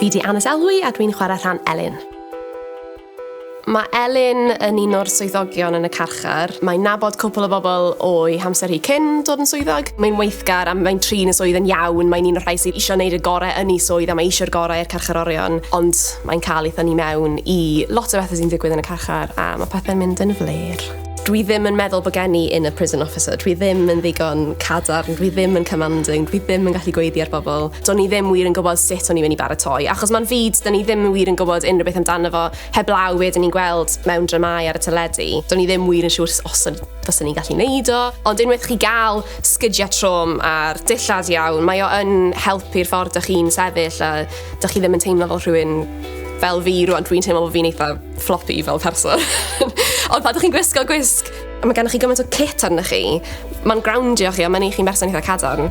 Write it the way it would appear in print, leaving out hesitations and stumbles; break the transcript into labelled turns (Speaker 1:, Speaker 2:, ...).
Speaker 1: Fi di Anna Selwy a dwi'n chwarae rhan Elin. Mae Elin yn un o'r swyddogion yn y carchar. Mae'n nabod cwpl o bobl o'i hamser hi cyn dod yn swyddog. Mae'n weithgar a mae'n trin y swydd yn iawn. Mae'n un o'r rhai sydd eisiau gwneud y gorau yn ei swydd a mae eisiau'r gorau i'r carcharorion. Ond mae'n cael ei thynnu mewn i lot o bethau sy'n digwydd yn y carchar a mae pethau'n mynd yn fler. Dwi ddim yn meddwl bod gen i in a prison officer. Dwi ddim yn ddigon cadarn, dwi ddim yn commanding, dwi ddim yn gallu gweiddi ar bobl. Do'n i ddim wir yn gwybod sut o'n i mynd i baratoi. Achos mae'n fyd, do'n i ddim wir yn gwybod unrhyw beth amdano fo. Heblaw wedyn ni'n gweld mewn dramau ar y teledu. Do'n i ddim wir yn siŵr os fysen ni'n gallu neud o. Ond unwaith chi gael sgydiau trwm a'r dillad iawn, mae o yn helpu'r ffordd ydych chi'n sefyll a dych chi ddim yn teimlo fel rhywun fel fi rwan, dwi'n teimlo bod fi'n eitha floppy fel person. Ond pan ydych chi'n gwisgo gwisg, a mae gennych chi gymaint o kit arnych chi, mae'n groundio chi a mae'n ei chi'n berson eitha cadarn.